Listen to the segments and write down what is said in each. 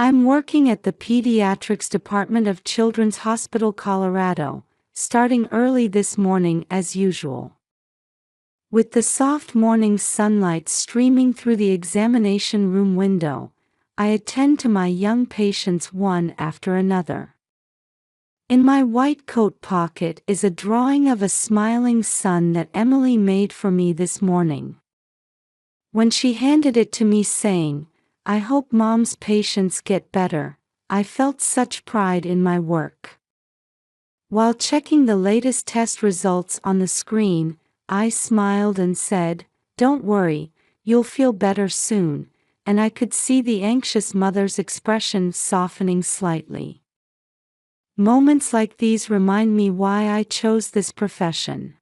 I'm working at the Pediatrics Department of Children's Hospital Colorado, starting early this morning as usual. With the soft morning sunlight streaming through the examination room window, I attend to my young patients one after another. In my white coat pocket is a drawing of a smiling sun that Emily made for me this morning. When she handed it to me saying, "I hope Mom's patients get better," I felt such pride in my work. While checking the latest test results on the screen, I smiled and said, "Don't worry, you'll feel better soon," and I could see the anxious mother's expression softening slightly. Moments like these remind me why I chose this profession.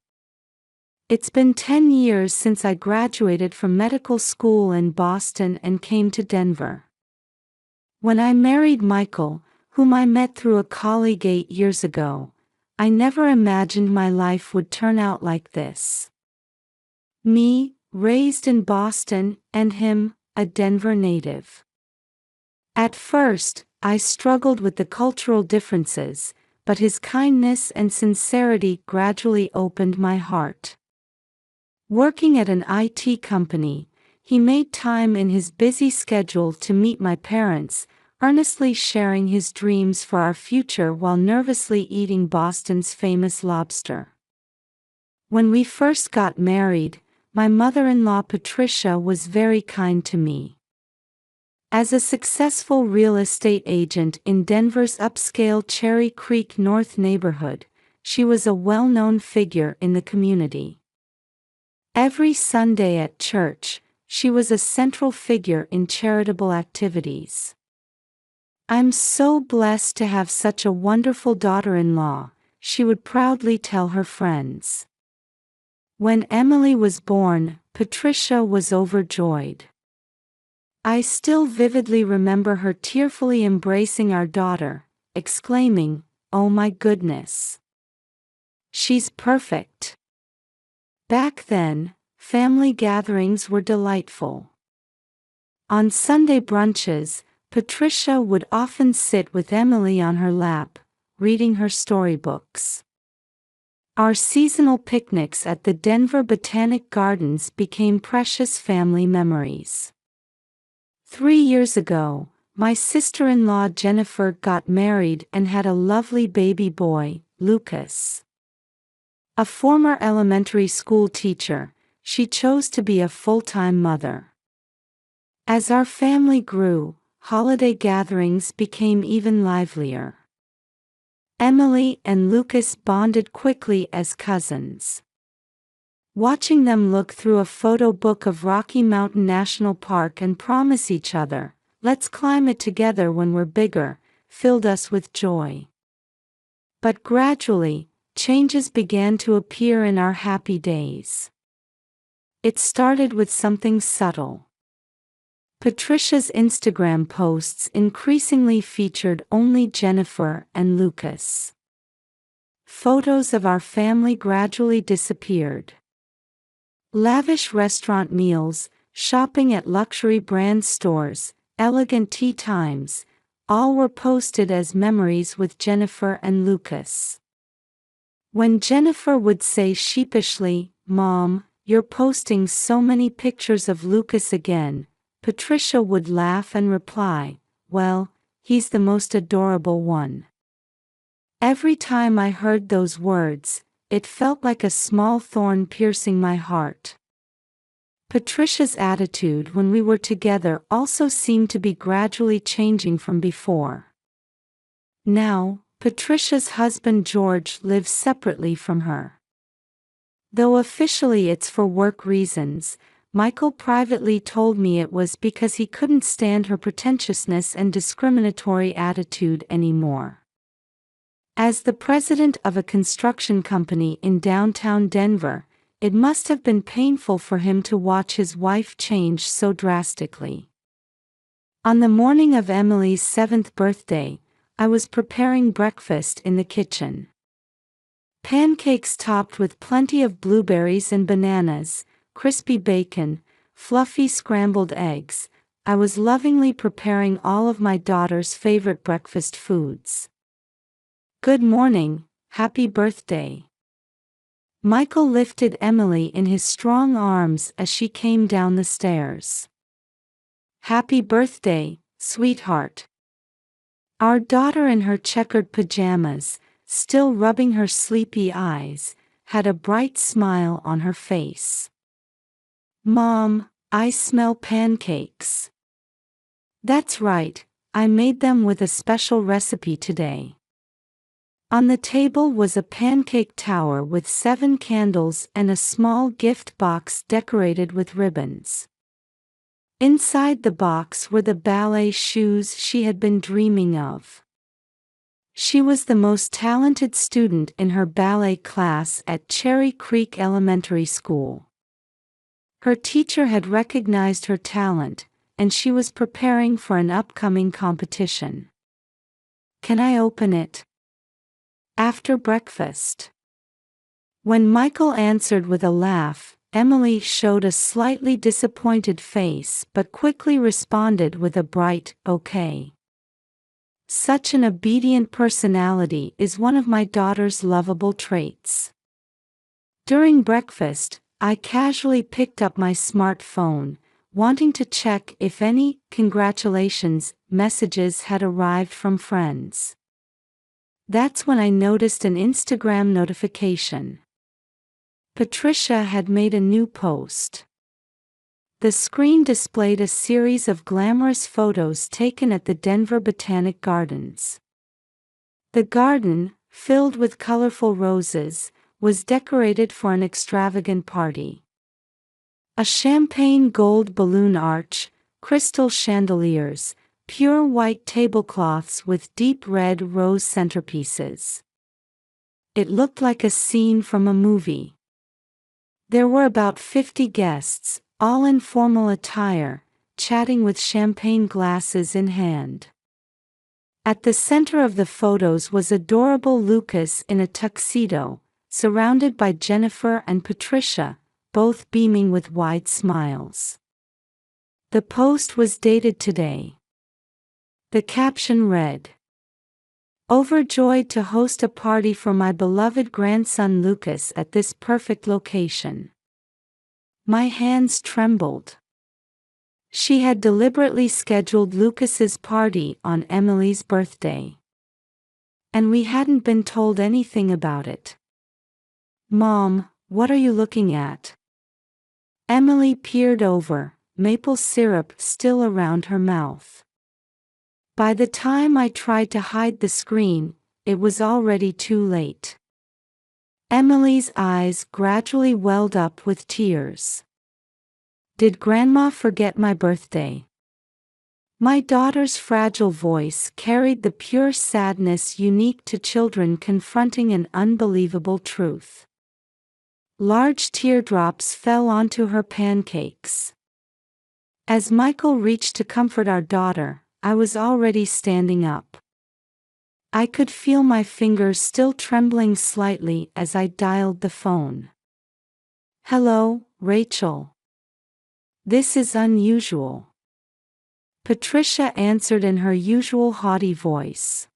It's been 10 years since I graduated from medical school in Boston and came to Denver. When I married Michael, whom I met through a colleague 8 years ago, I never imagined my life would turn out like this. Me, raised in Boston, and him, a Denver native. At first, I struggled with the cultural differences, but his kindness and sincerity gradually opened my heart. Working at an IT company, he made time in his busy schedule to meet my parents, earnestly sharing his dreams for our future while nervously eating Boston's famous lobster. When we first got married, my mother-in-law Patricia was very kind to me. As a successful real estate agent in Denver's upscale Cherry Creek North neighborhood, she was a well-known figure in the community. Every Sunday at church, she was a central figure in charitable activities. "I'm so blessed to have such a wonderful daughter-in-law," she would proudly tell her friends. When Emily was born, Patricia was overjoyed. I still vividly remember her tearfully embracing our daughter, exclaiming, "Oh my goodness! She's perfect." Back then, family gatherings were delightful. On Sunday brunches, Patricia would often sit with Emily on her lap, reading her storybooks. Our seasonal picnics at the Denver Botanic Gardens became precious family memories. 3 years ago, my sister-in-law Jennifer got married and had a lovely baby boy, Lucas. A former elementary school teacher, she chose to be a full-time mother. As our family grew, holiday gatherings became even livelier. Emily and Lucas bonded quickly as cousins. Watching them look through a photo book of Rocky Mountain National Park and promise each other, "Let's climb it together when we're bigger," filled us with joy. But gradually, changes began to appear in our happy days. It started with something subtle. Patricia's Instagram posts increasingly featured only Jennifer and Lucas. Photos of our family gradually disappeared. Lavish restaurant meals, shopping at luxury brand stores, elegant tea times, all were posted as memories with Jennifer and Lucas. When Jennifer would say sheepishly, "Mom, you're posting so many pictures of Lucas again," Patricia would laugh and reply, "Well, he's the most adorable one." Every time I heard those words, it felt like a small thorn piercing my heart. Patricia's attitude when we were together also seemed to be gradually changing from before. Now, Patricia's husband George lives separately from her. Though officially it's for work reasons, Michael privately told me it was because he couldn't stand her pretentiousness and discriminatory attitude anymore. As the president of a construction company in downtown Denver, it must have been painful for him to watch his wife change so drastically. On the morning of Emily's 7th birthday, I was preparing breakfast in the kitchen. Pancakes topped with plenty of blueberries and bananas, crispy bacon, fluffy scrambled eggs, I was lovingly preparing all of my daughter's favorite breakfast foods. "Good morning, happy birthday." Michael lifted Emily in his strong arms as she came down the stairs. "Happy birthday, sweetheart." Our daughter in her checkered pajamas, still rubbing her sleepy eyes, had a bright smile on her face. "Mom, I smell pancakes." "That's right, I made them with a special recipe today." On the table was a pancake tower with 7 candles and a small gift box decorated with ribbons. Inside the box were the ballet shoes she had been dreaming of. She was the most talented student in her ballet class at Cherry Creek Elementary School. Her teacher had recognized her talent, and she was preparing for an upcoming competition. "Can I open it?" "After breakfast." When Michael answered with a laugh, Emily showed a slightly disappointed face but quickly responded with a bright, "Okay." Such an obedient personality is one of my daughter's lovable traits. During breakfast, I casually picked up my smartphone, wanting to check if any "congratulations" messages had arrived from friends. That's when I noticed an Instagram notification. Patricia had made a new post. The screen displayed a series of glamorous photos taken at the Denver Botanic Gardens. The garden, filled with colorful roses, was decorated for an extravagant party. A champagne gold balloon arch, crystal chandeliers, pure white tablecloths with deep red rose centerpieces. It looked like a scene from a movie. There were about 50 guests, all in formal attire, chatting with champagne glasses in hand. At the center of the photos was adorable Lucas in a tuxedo, surrounded by Jennifer and Patricia, both beaming with wide smiles. The post was dated today. The caption read, "Overjoyed to host a party for my beloved grandson Lucas at this perfect location." My hands trembled. She had deliberately scheduled Lucas's party on Emily's birthday. And we hadn't been told anything about it. "Mom, what are you looking at?" Emily peered over, maple syrup still around her mouth. By the time I tried to hide the screen, it was already too late. Emily's eyes gradually welled up with tears. "Did Grandma forget my birthday?" My daughter's fragile voice carried the pure sadness unique to children confronting an unbelievable truth. Large teardrops fell onto her pancakes. As Michael reached to comfort our daughter, I was already standing up. I could feel my fingers still trembling slightly as I dialed the phone. "Hello, Rachel. This is unusual." Patricia answered in her usual haughty voice.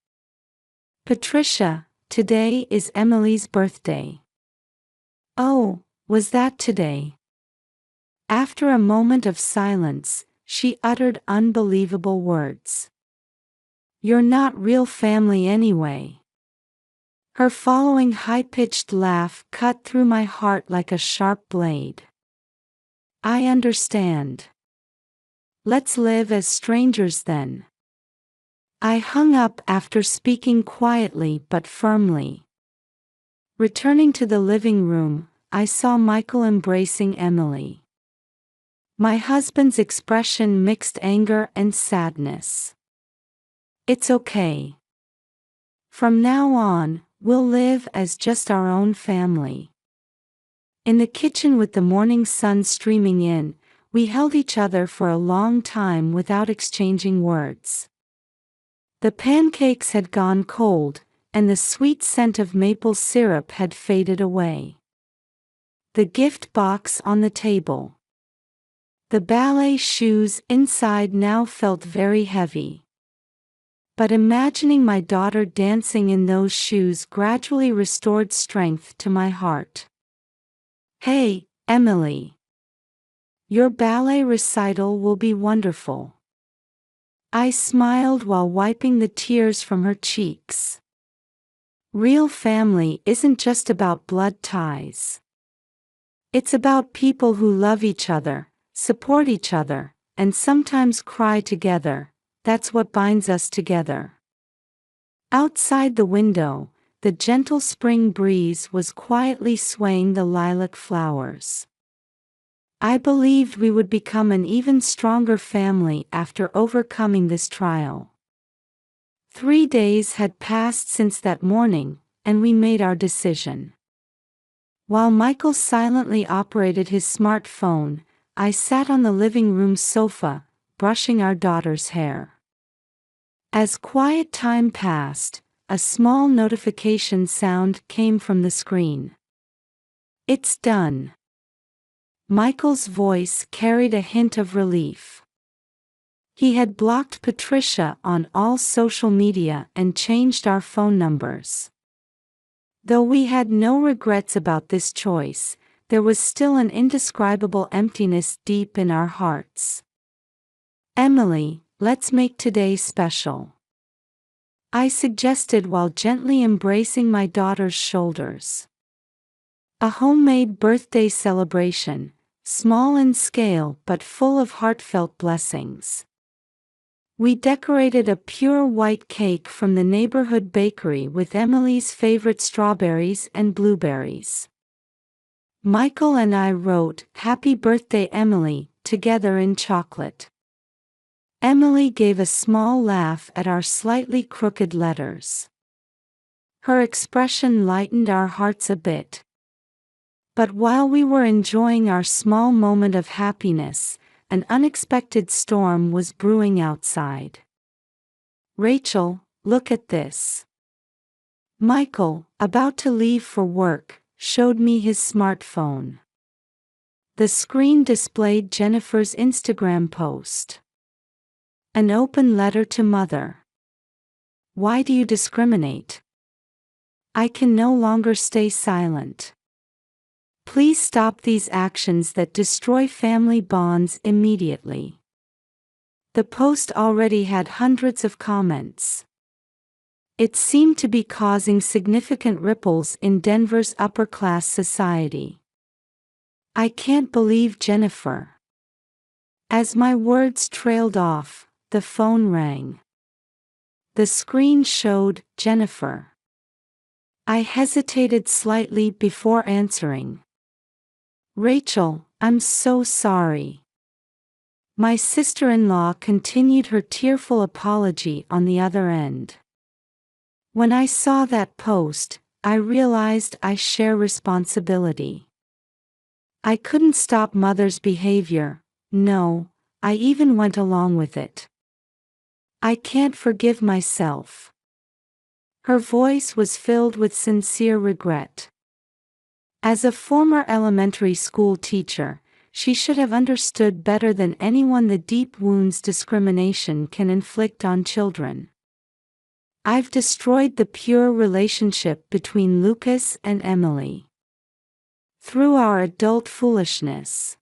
"Patricia, today is Emily's birthday." "Oh, was that today?" After a moment of silence, she uttered unbelievable words. "You're not real family anyway." Her following high-pitched laugh cut through my heart like a sharp blade. "I understand. Let's live as strangers then." I hung up after speaking quietly but firmly. Returning to the living room, I saw Michael embracing Emily. My husband's expression mixed anger and sadness. "It's okay. From now on, we'll live as just our own family." In the kitchen with the morning sun streaming in, we held each other for a long time without exchanging words. The pancakes had gone cold, and the sweet scent of maple syrup had faded away. The gift box on the table. The ballet shoes inside now felt very heavy. But imagining my daughter dancing in those shoes gradually restored strength to my heart. "Hey, Emily. Your ballet recital will be wonderful." I smiled while wiping the tears from her cheeks. Real family isn't just about blood ties. It's about people who love each other, support each other, and sometimes cry together. That's what binds us together. Outside the window, the gentle spring breeze was quietly swaying the lilac flowers. I believed we would become an even stronger family after overcoming this trial. 3 days had passed since that morning, and we made our decision. While Michael silently operated his smartphone, I sat on the living room sofa, brushing our daughter's hair. As quiet time passed, a small notification sound came from the screen. "It's done." Michael's voice carried a hint of relief. He had blocked Patricia on all social media and changed our phone numbers. Though we had no regrets about this choice, there was still an indescribable emptiness deep in our hearts. "Emily, let's make today special," I suggested while gently embracing my daughter's shoulders. A homemade birthday celebration, small in scale but full of heartfelt blessings. We decorated a pure white cake from the neighborhood bakery with Emily's favorite strawberries and blueberries. Michael and I wrote, "Happy Birthday, Emily," together in chocolate. Emily gave a small laugh at our slightly crooked letters. Her expression lightened our hearts a bit. But while we were enjoying our small moment of happiness, an unexpected storm was brewing outside. "Rachel, look at this." Michael, about to leave for work, showed me his smartphone. The screen displayed Jennifer's Instagram post. An open letter to Mother. "Why do you discriminate? I can no longer stay silent. Please stop these actions that destroy family bonds immediately." The post already had hundreds of comments. It seemed to be causing significant ripples in Denver's upper-class society. "I can't believe Jennifer." As my words trailed off, the phone rang. The screen showed Jennifer. I hesitated slightly before answering. "Rachel, I'm so sorry." My sister-in-law continued her tearful apology on the other end. When I saw that post, I realized I share responsibility. I couldn't stop Mother's behavior. No, I even went along with it. I can't forgive myself. Her voice was filled with sincere regret. As a former elementary school teacher, she should have understood better than anyone the deep wounds discrimination can inflict on children. "I've destroyed the pure relationship between Lucas and Emily. Through our adult foolishness.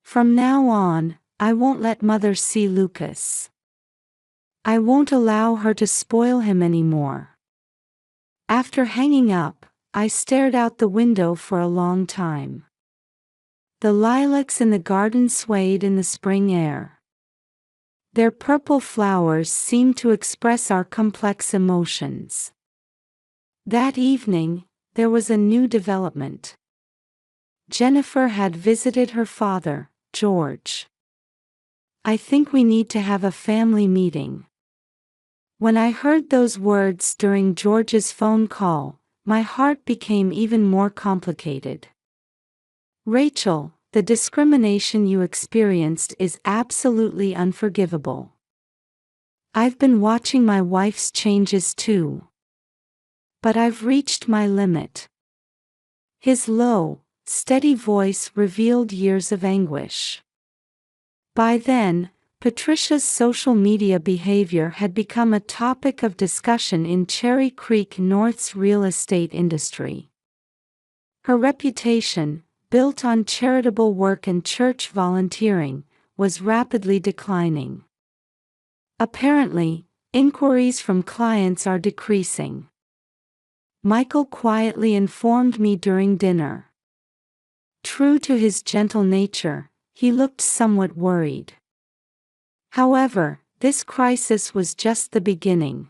From now on, I won't let Mother see Lucas. I won't allow her to spoil him anymore." After hanging up, I stared out the window for a long time. The lilacs in the garden swayed in the spring air. Their purple flowers seemed to express our complex emotions. That evening, there was a new development. Jennifer had visited her father, George. "I think we need to have a family meeting." When I heard those words during George's phone call, my heart became even more complicated. "Rachel, the discrimination you experienced is absolutely unforgivable. I've been watching my wife's changes too. But I've reached my limit." His low, steady voice revealed years of anguish. By then, Patricia's social media behavior had become a topic of discussion in Cherry Creek North's real estate industry. Her reputation, built on charitable work and church volunteering, was rapidly declining. Apparently, inquiries from clients are decreasing. Michael quietly informed me during dinner. True to his gentle nature, he looked somewhat worried. However, this crisis was just the beginning.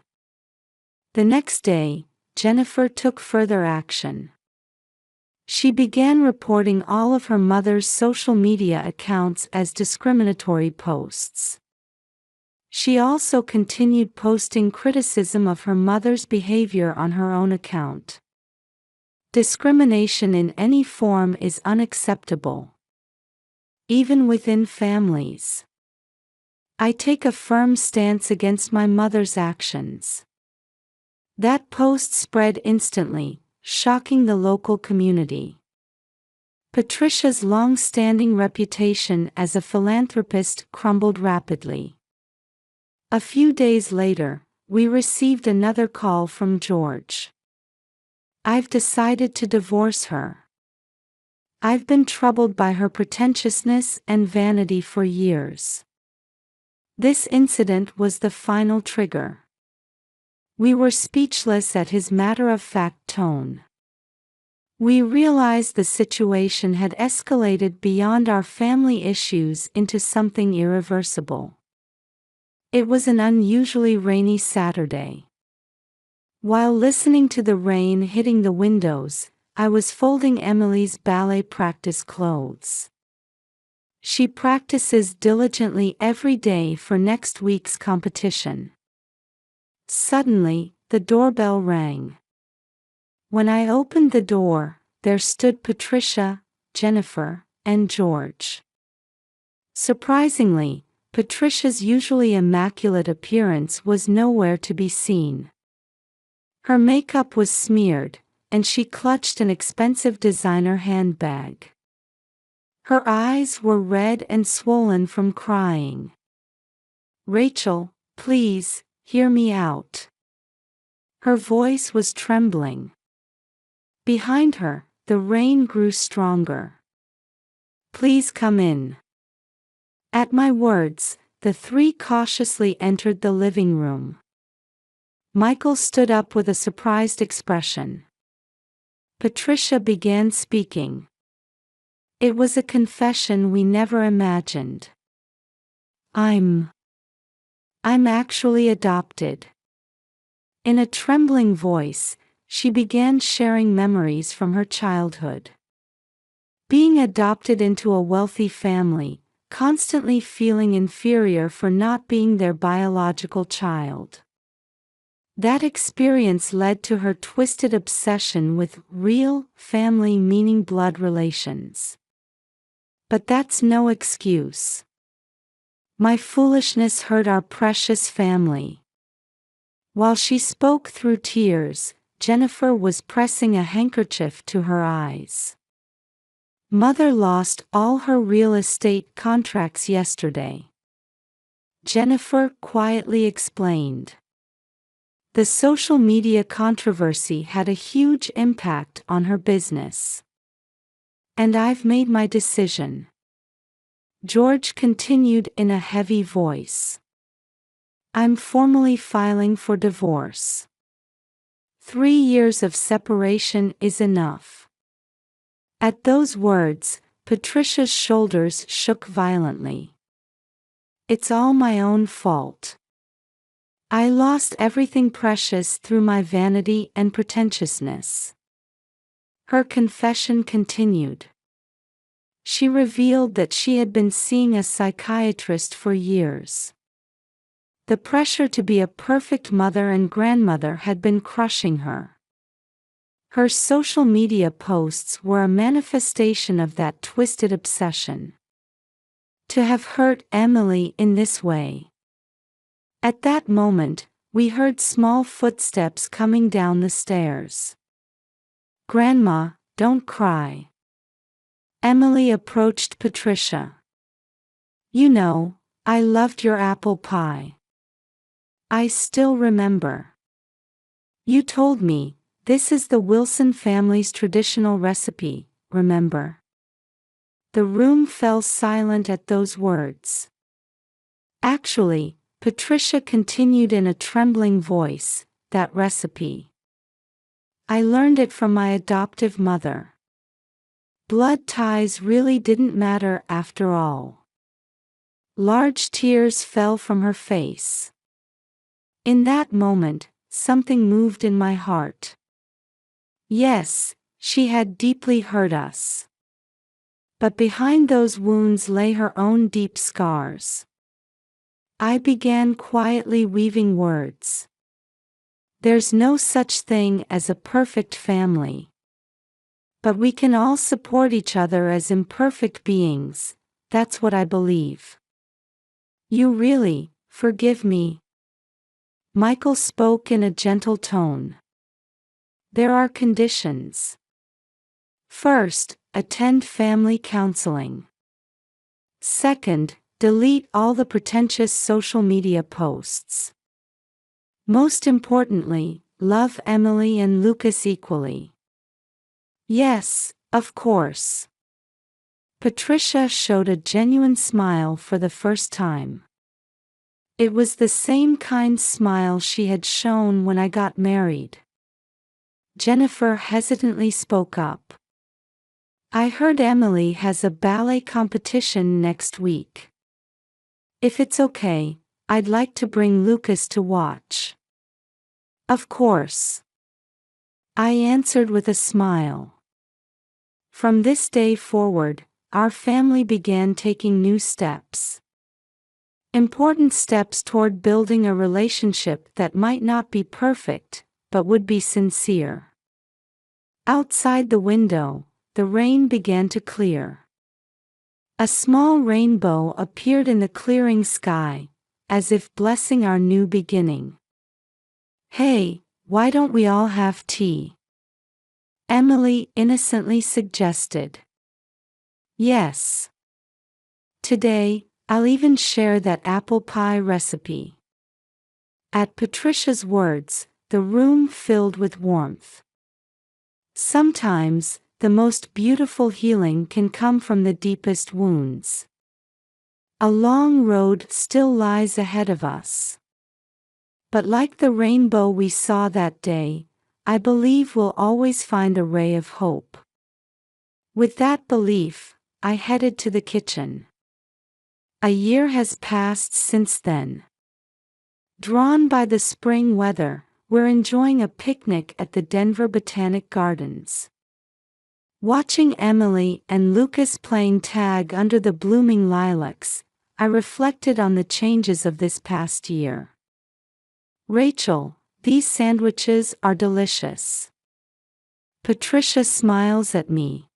The next day, Jennifer took further action. She began reporting all of her mother's social media accounts as discriminatory posts. She also continued posting criticism of her mother's behavior on her own account. Discrimination in any form is unacceptable, even within families. I take a firm stance against my mother's actions. That post spread instantly, shocking the local community. Patricia's long-standing reputation as a philanthropist crumbled rapidly. A few days later, we received another call from George. "I've decided to divorce her. I've been troubled by her pretentiousness and vanity for years." This incident was the final trigger. We were speechless at his matter-of-fact tone. We realized the situation had escalated beyond our family issues into something irreversible. It was an unusually rainy Saturday. While listening to the rain hitting the windows, I was folding Emily's ballet practice clothes. She practices diligently every day for next week's competition. Suddenly, the doorbell rang. When I opened the door, there stood Patricia, Jennifer, and George. Surprisingly, Patricia's usually immaculate appearance was nowhere to be seen. Her makeup was smeared, and she clutched an expensive designer handbag. Her eyes were red and swollen from crying. "Rachel, please, hear me out." Her voice was trembling. Behind her, the rain grew stronger. "Please come in." At my words, the three cautiously entered the living room. Michael stood up with a surprised expression. Patricia began speaking. It was a confession we never imagined. I'm actually adopted." In a trembling voice, she began sharing memories from her childhood. Being adopted into a wealthy family, constantly feeling inferior for not being their biological child. That experience led to her twisted obsession with real family, meaning blood relations. But that's no excuse. My foolishness hurt our precious family. While she spoke through tears, Jennifer was pressing a handkerchief to her eyes. "Mother lost all her real estate contracts yesterday," Jennifer quietly explained. The social media controversy had a huge impact on her business. "And I've made my decision," George continued in a heavy voice. "I'm formally filing for divorce. 3 years of separation is enough." At those words, Patricia's shoulders shook violently. "It's all my own fault. I lost everything precious through my vanity and pretentiousness." Her confession continued. She revealed that she had been seeing a psychiatrist for years. The pressure to be a perfect mother and grandmother had been crushing her. Her social media posts were a manifestation of that twisted obsession. To have hurt Emily in this way. At that moment, we heard small footsteps coming down the stairs. "Grandma, don't cry." Emily approached Patricia. You know, I loved your apple pie. I still remember. You told me, this is the Wilson family's traditional recipe, remember? The room fell silent at those words. Actually, Patricia continued in a trembling voice, that recipe. I learned it from my adoptive mother. Blood ties really didn't matter after all. Large tears fell from her face. In that moment, something moved in my heart. Yes, she had deeply hurt us. But behind those wounds lay her own deep scars. I began quietly weaving words. There's no such thing as a perfect family. But we can all support each other as imperfect beings, that's what I believe. You really, forgive me? Michael spoke in a gentle tone. There are conditions. First, attend family counseling. Second, delete all the pretentious social media posts. Most importantly, love Emily and Lucas equally. Yes, of course. Patricia showed a genuine smile for the first time. It was the same kind smile she had shown when I got married. Jennifer hesitantly spoke up. I heard Emily has a ballet competition next week. If it's okay, I'd like to bring Lucas to watch. Of course. I answered with a smile. From this day forward, our family began taking new steps. Important steps toward building a relationship that might not be perfect, but would be sincere. Outside the window, the rain began to clear. A small rainbow appeared in the clearing sky, as if blessing our new beginning. Hey, why don't we all have tea? Emily innocently suggested. Yes. Today, I'll even share that apple pie recipe. At Patricia's words, the room filled with warmth. Sometimes, the most beautiful healing can come from the deepest wounds. A long road still lies ahead of us. But like the rainbow we saw that day, I believe we'll always find a ray of hope. With that belief, I headed to the kitchen. A year has passed since then. Drawn by the spring weather, we're enjoying a picnic at the Denver Botanic Gardens. Watching Emily and Lucas playing tag under the blooming lilacs, I reflected on the changes of this past year. Rachel, these sandwiches are delicious. Patricia smiles at me.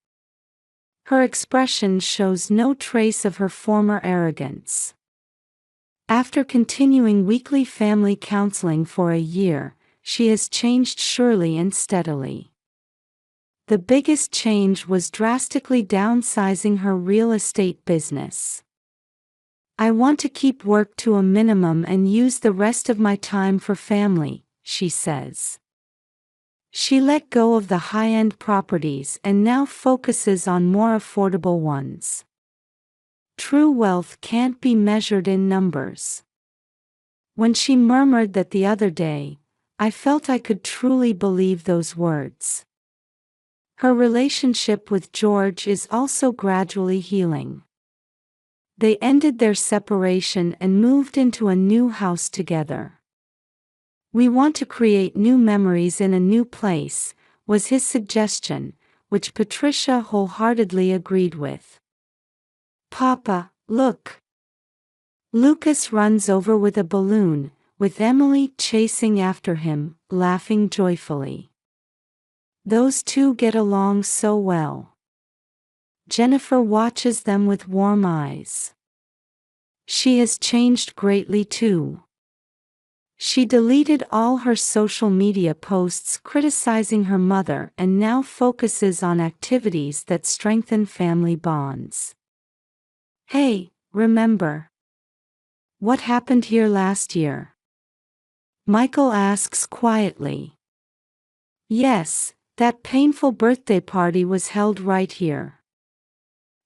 Her expression shows no trace of her former arrogance. After continuing weekly family counseling for a year, she has changed surely and steadily. The biggest change was drastically downsizing her real estate business. I want to keep work to a minimum and use the rest of my time for family, she says. She let go of the high-end properties and now focuses on more affordable ones. True wealth can't be measured in numbers. When she murmured that the other day, I felt I could truly believe those words. Her relationship with George is also gradually healing. They ended their separation and moved into a new house together. We want to create new memories in a new place, was his suggestion, which Patricia wholeheartedly agreed with. Papa, look! Lucas runs over with a balloon, with Emily chasing after him, laughing joyfully. Those two get along so well. Jennifer watches them with warm eyes. She has changed greatly too. She deleted all her social media posts criticizing her mother and now focuses on activities that strengthen family bonds. Hey, remember what happened here last year? Michael asks quietly. Yes, that painful birthday party was held right here.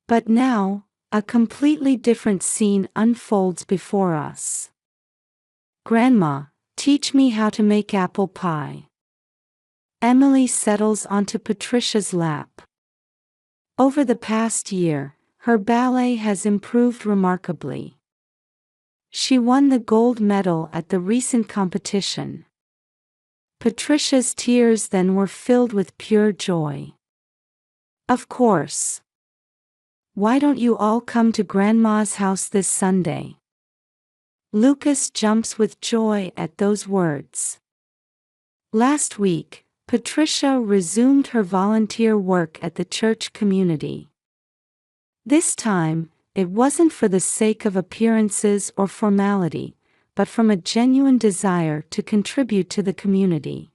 But now, a completely different scene unfolds before us. Grandma, teach me how to make apple pie. Emily settles onto Patricia's lap. Over the past year, her ballet has improved remarkably. She won the gold medal at the recent competition. Patricia's tears then were filled with pure joy. Of course. Why don't you all come to Grandma's house this Sunday? Lucas jumps with joy at those words. Last week, Patricia resumed her volunteer work at the church community. This time, it wasn't for the sake of appearances or formality, but from a genuine desire to contribute to the community.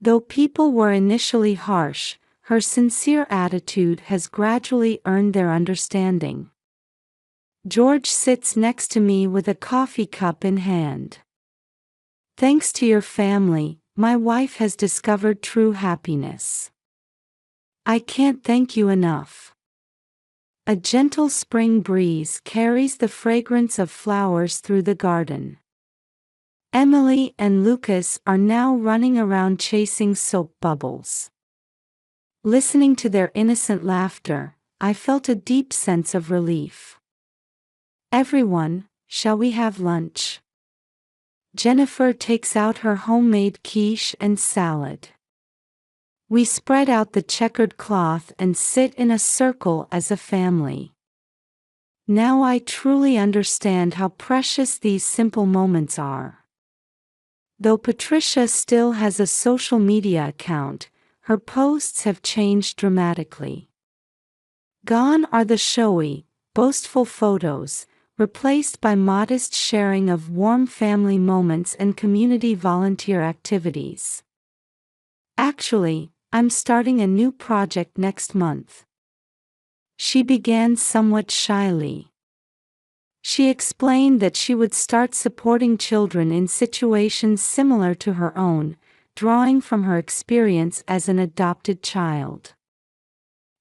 Though people were initially harsh, her sincere attitude has gradually earned their understanding. George sits next to me with a coffee cup in hand. Thanks to your family, my wife has discovered true happiness. I can't thank you enough. A gentle spring breeze carries the fragrance of flowers through the garden. Emily and Lucas are now running around chasing soap bubbles. Listening to their innocent laughter, I felt a deep sense of relief. Everyone, shall we have lunch? Jennifer takes out her homemade quiche and salad. We spread out the checkered cloth and sit in a circle as a family. Now I truly understand how precious these simple moments are. Though Patricia still has a social media account, her posts have changed dramatically. Gone are the showy, boastful photos, replaced by modest sharing of warm family moments and community volunteer activities. Actually, I'm starting a new project next month. She began somewhat shyly. She explained that she would start supporting children in situations similar to her own, drawing from her experience as an adopted child.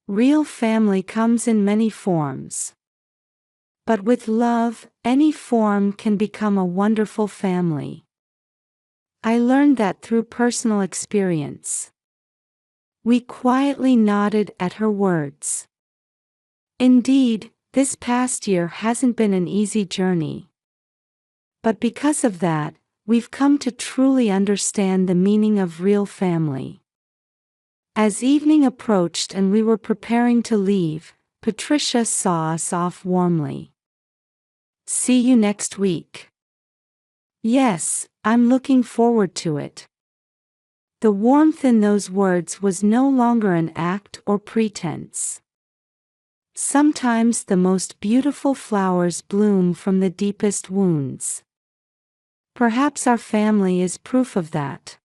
Real family comes in many forms. But with love, any form can become a wonderful family. I learned that through personal experience. We quietly nodded at her words. Indeed, this past year hasn't been an easy journey. But because of that, we've come to truly understand the meaning of real family. As evening approached and we were preparing to leave, Patricia saw us off warmly. See you next week. Yes, I'm looking forward to it. The warmth in those words was no longer an act or pretense. Sometimes the most beautiful flowers bloom from the deepest wounds. Perhaps our family is proof of that.